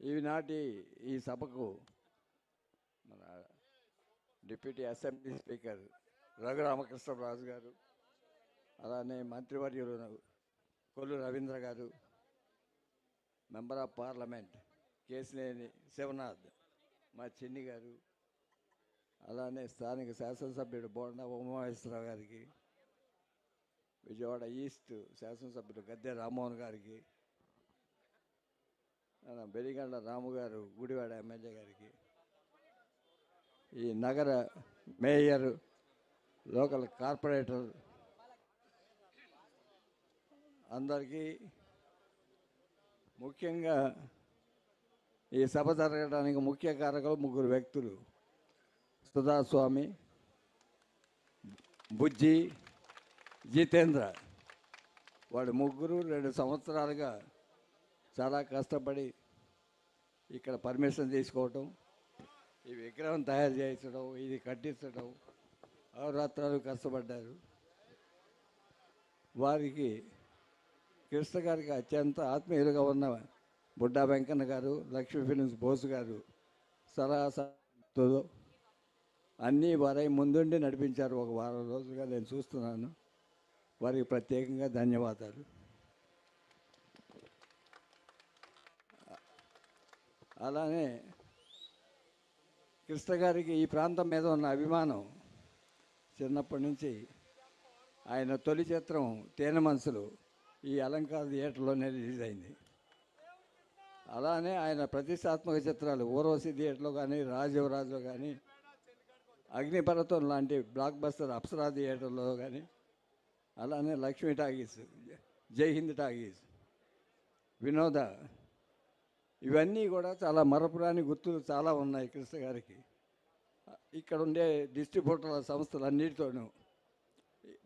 ఈనాటి ఈ సభకు మన డిప్యూటీ అసెంబ్లీ స్పీకర్ రఘురామకృష్ణరాజు గారు, అలానే మంత్రివర్యులు కొల్లు రవీంద్ర గారు, member of parliament Kesineni Sivanath, మా చిన్ని గారు, అలానే స్థానిక శాసనసభ్యుడు బోండా ఉమామహేశ్వరరావు గారికి, విజయవాడ ఈస్ట్ శాసనసభ్యుడు గద్దె రామ్మోహన్ గారికి, బెలిగండ్ల రాము గారు గుడివాడ ఎమ్మెల్యే గారికి, ఈ నగర మేయర్, లోకల్ కార్పొరేటర్ అందరికీ, ముఖ్యంగా ఈ సభ జరగడానికి ముఖ్య కారకులు ముగ్గురు వ్యక్తులు: సుధాస్వామి, బుజ్జి, జితేంద్ర. వాడు ముగ్గురు 2 సంవత్సరాలుగా చాలా కష్టపడి ఇక్కడ పర్మిషన్ తీసుకోవటం, ఈ విగ్రహం తయారు చేయించడం, ఇది కట్టించడం, అహోరాత్రాలు కష్టపడ్డారు. వారికి కృష్ణ గారికి అత్యంత ఆత్మీయులుగా ఉన్న బుడ్డా వెంకన్న గారు, లక్ష్మీ ఫిలిమ్స్ బోసు గారు సలహాతో అన్నీ వారై ముందుండి నడిపించారు. ఒక వారం రోజులుగా నేను చూస్తున్నాను. వారికి ప్రత్యేకంగా ధన్యవాదాలు. అలానే కృష్ణ గారికి ఈ ప్రాంతం మీద ఉన్న అభిమానం చిన్నప్పటి నుంచి. ఆయన తొలి చిత్రం తేనె మనసులు ఈ అలంకార థియేటర్లోనే రిలీజ్ అయింది. అలానే ఆయన ప్రతిష్టాత్మక చిత్రాలు ఊర్వశి థియేటర్లో కానీ, రాజయువరాజులో కానీ, అగ్నిపర్వతం లాంటి బ్లాక్ బస్టర్ అప్సరా థియేటర్లో కానీ, అలానే లక్ష్మీ టాకీస్, జై హింద్ టాకీస్, వినోద, ఇవన్నీ కూడా చాలా మరపురాని గుర్తులు చాలా ఉన్నాయి కృష్ణ గారికి. ఇక్కడ ఉండే డిస్ట్రిబ్యూటర్ల సంస్థలన్నిటితోనూ,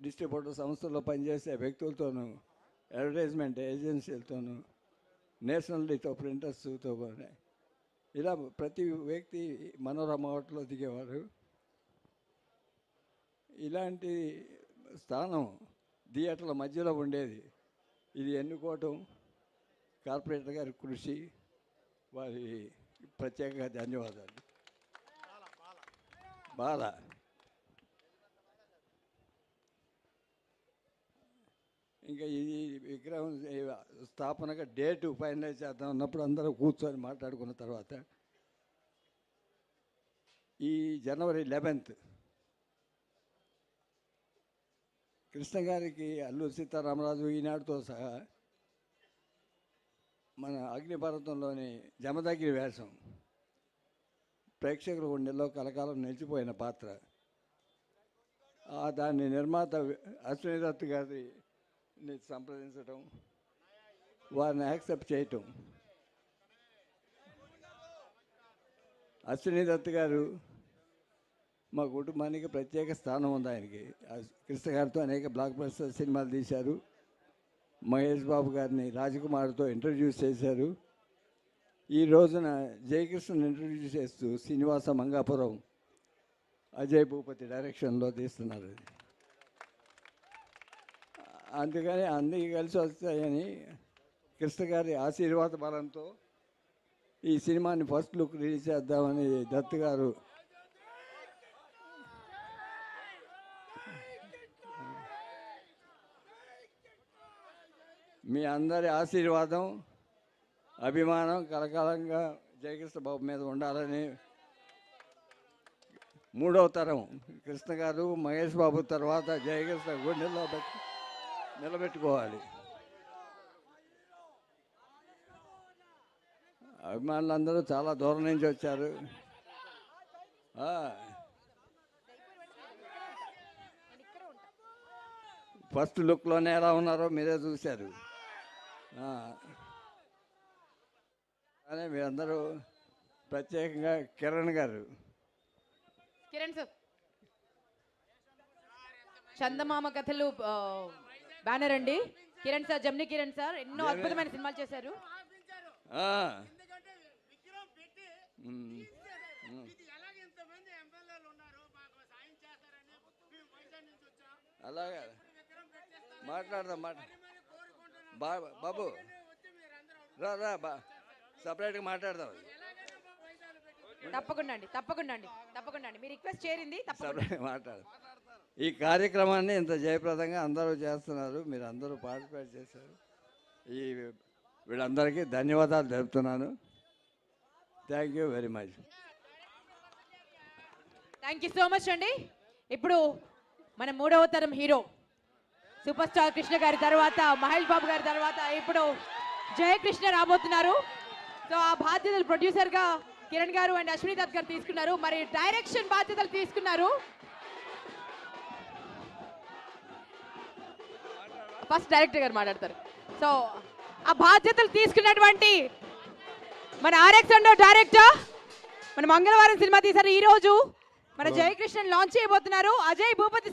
డిస్ట్రిబ్యూటర్ సంస్థల్లో పనిచేసే వ్యక్తులతోనూ, అడ్వర్టైజ్మెంట్ ఏజెన్సీలతోనూ, నేషనల్తో ప్రింటర్స్తో కూడా, ఇలా ప్రతి వ్యక్తి మనోరమ హోటల్లో దిగేవారు. ఇలాంటి స్థానం థియేటర్ల మధ్యలో ఉండేది. ఇది ఎన్నుకోవటం కార్పొరేటర్ గారి కృషి. వారి ప్రత్యేకంగా ధన్యవాదాలు. బాల ఇంకా ఈ విగ్రహం స్థాపనగా డేటు ఫైనలైజ్ చేద్దాం అన్నప్పుడు అందరూ కూర్చొని మాట్లాడుకున్న తర్వాత ఈ జనవరి 11 కృష్ణ గారికి అల్లూరి సీతారామరాజు ఈనాడుతో సహా మన అగ్నిపర్వతంలోని జమదగ్ని వేషం ప్రేక్షకుల గుండెల్లో కలకాలం నిలిచిపోయిన పాత్ర. దాన్ని నిర్మాత అశ్విని దత్ గారిని సంప్రదించడం, వారిని యాక్సెప్ట్ చేయటం. అశ్విని దత్ గారు మా కుటుంబానికి ప్రత్యేక స్థానం ఉంది. ఆయనకి కృష్ణ గారితో అనేక బ్లాక్ బస్టర్ సినిమాలు తీశారు. మహేష్ బాబు గారిని రాజకుమార్తో ఇంట్రడ్యూస్ చేశారు. ఈ రోజున జయకృష్ణని ఇంట్రడ్యూస్ చేస్తూ శ్రీనివాస మంగాపురం అజయ్ భూపతి డైరెక్షన్లో తీస్తున్నారు. అందుకని అందరికీ కలిసి వస్తాయని కృష్ణ గారి ఆశీర్వాద బలంతో ఈ సినిమాని ఫస్ట్ లుక్ రిలీజ్ చేద్దామని దత్ గారు మీ అందరి ఆశీర్వాదం, అభిమానం కలకాలంగా జయకృష్ణ బాబు మీద ఉండాలని, 3వ తరం కృష్ణ గారు మహేష్ బాబు తర్వాత జయకృష్ణ గుండెల్లో నిలబెట్టుకోవాలి. అభిమానులందరూ చాలా దూరం నుంచి వచ్చారు. ఫస్ట్ లుక్లోనే ఎలా ఉన్నారో మీరే చూశారు. కానీ మీరందరూ ప్రత్యేకంగా కిరణ్ గారు, కిరణ్ సార్, చందమామ కథలు బ్యానర్ అండి. కిరణ్ సార్, జమ్ని కిరణ్ సార్ ఎన్నో అద్భుతమైన సినిమాలు చేశారు. అలాగే మాట్లాడదాం. బాబు రా రా సపరేట్గా మాట్లాడదాం అది. తప్పకుండా అండి, తప్పకుండా అండి, తప్పకుండా అండి. మీ రిక్వెస్ట్ చేరింది, తప్పకుండా. సపరేట్గా మాట్లాడదాం. ఈ కార్యక్రమాన్ని ఇంత జయప్రదంగా అందరూ చేస్తున్నారు, మీరు అందరూ పార్టిసిపేట్ చేశారు. ఈ వీళ్ళందరికీ ధన్యవాదాలు తెలుపుతున్నాను. Thank you very much. Thank you so much అండి. ఇప్పుడు మన 3వ తరం హీరో సూపర్ స్టార్ కృష్ణ గారి తర్వాత, మహేష్ బాబు గారి తర్వాత ఇప్పుడు జయకృష్ణ రాబోతున్నారు. సో ఆ బాధ్యతలు ప్రొడ్యూసర్గా కిరణ్ గారు అండ్ అశ్విని దత్ గారు తీసుకున్నారు. మరి డైరెక్షన్ బాధ్యతలు తీసుకున్నారు. ఫస్ట్ డైరెక్టర్ గారు మాట్లాడతారు. సో ఆ బాధ్యతలు తీసుకున్నటువంటి మన ఆర్ఎక్స్ డైరెక్టర్ మన మంగళవారం సినిమా తీశారు. ఈ రోజు మన జయకృష్ణ లాంచ్ చేయబోతున్నారు. అజయ్ భూపతి